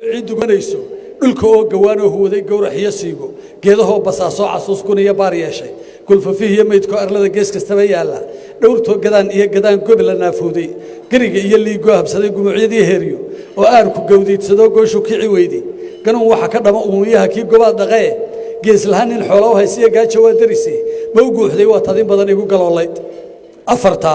ciidu ganayso dhulka oo gawaano huwaday gowrax iyo siigo geedaha basaaso casuus kun iyo baar yeeshay kulfafihiyo meydko arlada gees kastaba yaala dhowrto gadaan iyo gadaan gobol la naafuuday gariga iyo liigo habsaday gumuucyadii heeriyo oo aar ku gowdiidsado gooshu kici weyday ganuun waxa ka dhama uumiyaha kii gobaad dhaqay gees lahaan in xoolaha haysiya gaajo waa darisay ma u guuxday waa tadin badan igu galoolayd afarta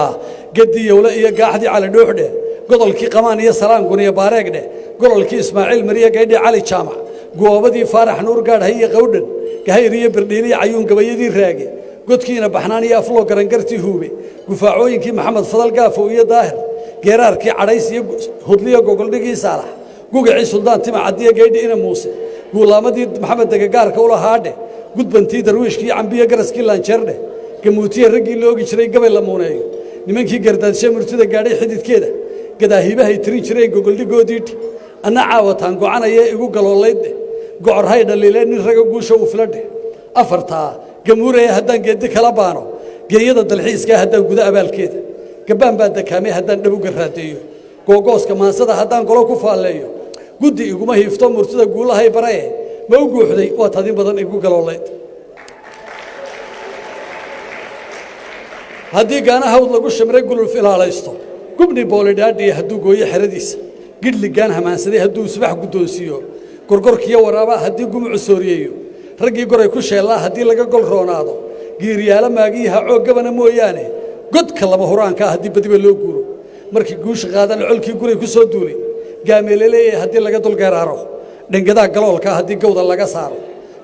gadi yowla iyo gaaxdi cali dhuuxdhe godolkii qamaan iyo salaangun iyo baareegdhe gololkii ismaaciil mariya gaydhi cali jaamac goobadii faarax nuur gaadhay iyo qowdhan gahayr iyo birdhiili cayuun gabayadii raage godkiina baxnaan iyo afloo garangartii huube gufaacooyinkii maxamed fadal gaafow iyo daahir geeraarkii cadhays iyo hudliyo gogoldhigii saalax gugacii suldaan tima cadiya gaydhi ina muuse guulaamadii maxamed degagaarka u lahaadhe gudbantii darwiishkii cambiyo garaskii laanjeerdhe gamuutiye raggii loogi jiray gabay la muuneeyo nimankii gardaadshe murtida gaadhay xididkeeda gadaahiibahay tirin jireen gogoldhigoodiidhi anna caawataan gocanaya igu galoolaydhe gocorhay dhaliilee nin raga guusha uu filadhe afartaa gamuuraya haddaan geedi kala baano geeyada dalxiiskaa haddaan guda abaalkeeda gabbaan baa dakaamay haddaan dhabuga raadeeyo googooska maansada haddaan golo ku faalleeyo guddi iguma hiifto murtida guulahay barae ma u guuxday waa tadin badan igu galoolayd haddii gaana hawd lagu shamray guluf ilaalaysto gubni boolidhaadhiya hadduu gooyo xeradiisa gidhligaan hamaansaday hadduu subax guddoonsiiyo gorgorkiyo waraabaa haddii gumucu sooriyeeyo raggii goray ku sheellaa haddii laga gol roonaado giiriyaalo maagiyaha cooggabana mooyaane godka lama huraankaa haddii badiba loo guuro markii guusha qaadan colkii guray ku soo duulay gaameeleleeye haddii laga dulgeeraaro dhangadaa galoolkaa haddii gawda laga saaro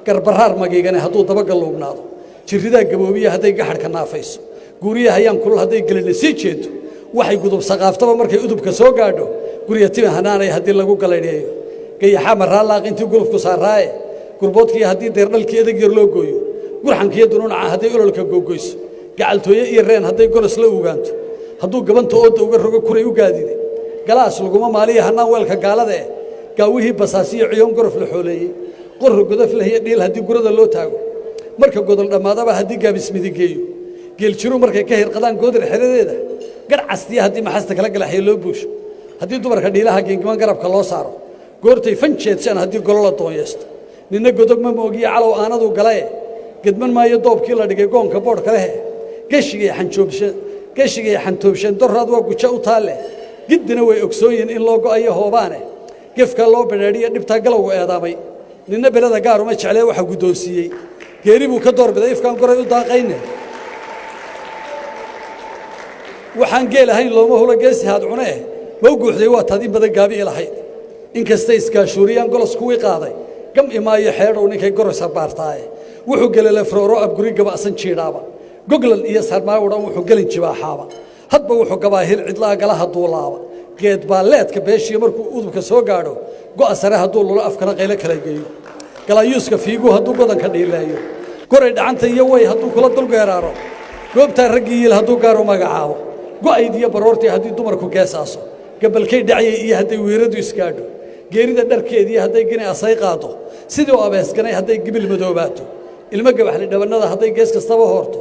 garbaraar magiigane hadduu dabagalluubnaado jirridaa gaboobiya hadday gaxadhka naafayso guuriyaha ayaan kulul hadday gelina sii jeedo waxay gudub saqaaftaba markay udubka soo gaadho guriya timi hanaanay haddii lagu galadheeyo gayaxaa maraalaaq intii gulufku saaraaye gurboodkii haddii deerdhalkii edeg yar loo gooyo gurxankiiyo dunuunaca hadday ololka googoyso gacaltooye iyo reen hadday goros la ugaanto hadduu gabanta ooda uga rogo kuray u gaadiday galaas laguma maaliya hannaan weelka gaalada eh gaawihii basaasiyo ciyoon gorof la xooleeyey qorro godof lahiyo dhiil haddii gurada loo taago marka godol dhammaadaba haddii gaabismidigeeyo geeljiru markay ka hirqadaan goodir xeradeeda gadh castiya haddii maxasta kala galaxyo loo buusho haddii dumarka dhiilaha gengiman garabka loo saaro goortay fan jeedshaan haddii golo la doonyeesto ninna godob ma moogiye calow aanaduu galae gedman maayo doobkii la dhigay goonka boodhka lehe geshigay xantoobsheen doraad waa guja u taalle giddina way ogsooyin in loo go'ayo hoobaane gefka loo badhaadhiya dhibtaa galowgu eedaamay ninna belada gaaruma jeclee waxa guddoonsiiyey geeri buu ka doorbiday ifkaan goray u daaqayne waxaan geel ahayn looma hulo geesi haad cunee ma u guuxday waa tadin badan gaabi ilahayd inkastay iskaashuuriyaan golos kuwii qaaday gam imaayo xeedhow ninkay gorosa baartaaye wuxuu gelele frooro abguri gaba'san jiidhaaba goglan iyo sarmaawdhan wuxuu gelin jibaaxaaba hadba wuxuu gabaahir cidlaa galaha duulaaba geed baalleedka beeshiya markuu udubka soo gaadho go'a sare hadduu lulo afkana qaylo kala geeyo galayuuska fiiguu hadduu godanka dhiileeyo goray dhacanta iyo way hadduu kula dulgeeraaro goobtaa raggii yiil hadduu gaaru magacaabo go'ayd iyo baroortii haddii dumarku geesaaso gabalkay dhacyay iyo hadday weeradu isgaadho geerida dharkeedii hadday gini asay qaado sidii u abeesganay hadday gibil madoobaato ilmo gabaxli dhabannada hadday gees kastaba hoorto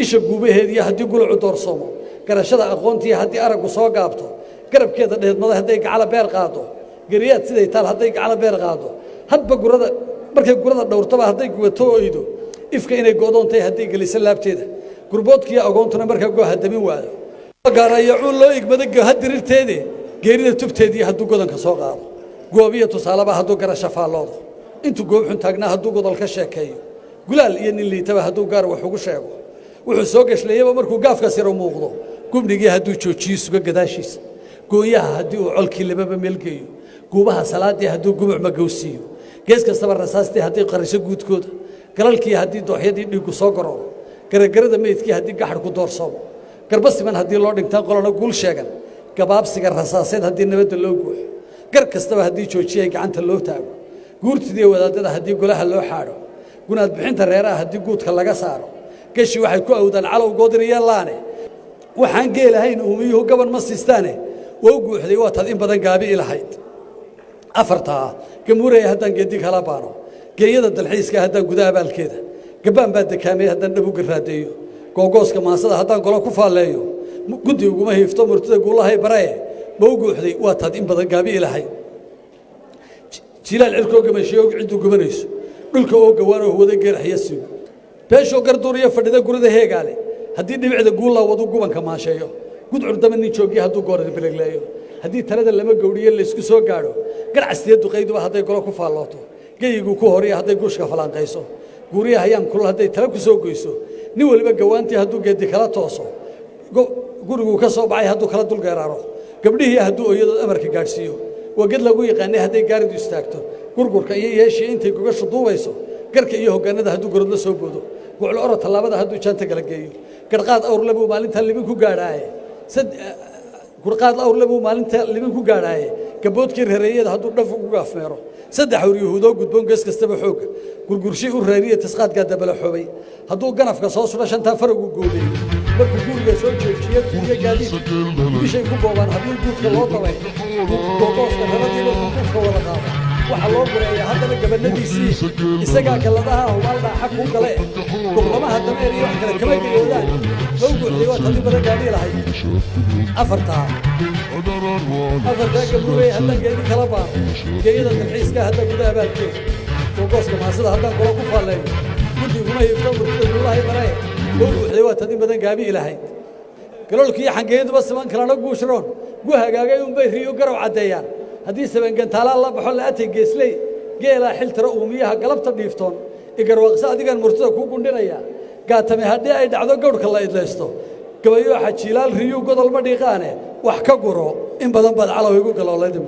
isha guubaheediiyo haddii gulucu doorsoomo garashada aqoontii haddii araggu soo gaabto garabkeeda dheedmada hadday gacala beer qaado geriyaad siday taal hadday gacala beer qaado hadba gurada markay gurada dhowrtaba hadday guwato oydo ifka inay go'doontay hadday geliso laabteeda gurboodkiiyo agoontuna markaa gooha damin waayo gaarayacuun loo igmada gohadirirteede geerida tubteedii hadduu godanka soo qaado goobiyo tusaalaba hadduu garasho faalloodo intuu goobxun taagnaa hadduu godol ka sheekeeyo gulaal iyo nin liitaba hadduu gaar wax ugu sheego wuxuu soo gashleeyaba markuu gaafkaas yaro muuqdo gubnigii hadduu joojiyo suga gadaashiisa gooyaha haddii uu colkii lababa meelgeeyo guubaha salaadii hadduu gumuc magowsiiyo gees kastaba rasaastii haddii qariso guudkooda galalkii haddii dooxyadii dhiiggu soo garooro garagarada meydkii haddii gaxadhku doorsoomo garba siman haddii loo dhintaan qolana guul sheegan gabaabsiga rasaaseed haddii nabadda loo guuxo gar kastaba haddii joojiyay gacanta loo taago guurtidiiyo wadaadada haddii golaha loo xaadho gunaad bixinta reeraha haddii guudka laga saaro geshi waxay ku awdaan calow goodir iyo laane waxaan geelahayn uumiyuhu gaban ma siistaane waa u guuxday waa tad in badan gaabi ilahayd afartaa gamuuraya haddaan geedi kala baano geeyada dalxiiska haddaan guda abaalkeeda gabbaan baa dakaamay haddaan dhabuga raadeeyo googooska maansada haddaan golo ku faalleeyo guddi uguma hiifto murtida guulahay barae ma u guuxday waa tad in badan gaabi ilahayd jilaal cirkoo gamashiyo ciddu gubanayso dhulka oo gawaanoo wada geeraxya siigo beeshoo garduuriya fadhida gurida heegaale haddii dhibicda guulla wadu gubanka maasheeyo gudcur dama nin joogiya hadduu goorada belegleeyo haddii talada lama gowdhiyo laysku soo gaadho garcastiya duqayduba hadday golo ku faallooto geyiguu ku horiya hadday guushka falanqayso guuriya hayaan kulul hadday tala ku soo goyso nin waliba gawaantii hadduu geedi kala tooso guriguu ka soo baxay hadduu kala dulgeeraaro gabdhihii hadduu ooyadood amarka gaadhsiiyo waa ged lagu yaqaanay hadday gaaridu istaagto gurgurka iyo yeeshii intay gogashu duubayso garka iyo hoggaanada hadduu gorod la soo boodo guclo oro tallaabada hadduu jaanta kala geeyo garqaad awrle buu maalintaa libin ku gaadhaaye gurqaad awrle buu maalinta libin ku gaadhaaye gaboodkii reereeyada hadduu dhaf ugu gaafmeero saddex hor yahuudoo gudboon gees kastaba xooga gurgurshi u reeriya tisqaadkaa dabala xoobay hadduu ganafka soo sudha shantaa faragu gooleeyo markuu guriga soo joojiyo tiiyo gaadiid bishay ku boobaan haddii guudka loo dabay googooska rabadii markuu guudka wada qaado waxaa loo gureeyaa haddana gabanadiisii isagaa galladaha hubaaldhaa xag kuu gale duqlamaha dameer iyo wax kale kama geyoodaan mau guuxday waa tadii badan gaadhii lahayd afartaa gabuurey haddaan geedi kala baano geeyada dalxiiska haddaan gudaha baadkeed googooska maasada haddaan gola ku faalleeyo guddiguma hiifto murtida duulahay maree mau guuxday waa tadii badan gaabii lahayd galoolkiiyo xangeeyaduba siman kalana guushroon gu hagaagay unbay riyo garow caddeeyaan haddii sabangantaalaa la baxo la'atay geesley geelaa xil tiro uumiyaha galabta dhiiftoon igarwaaqsa adigan murtida kuu gundhinaya gaatame haddii ay dhacdo gawdhka la idlaysto gabayooxa jiilaal riyuu godolma dhiiqaane wax ka guro in badan baad calow igu galoolaydin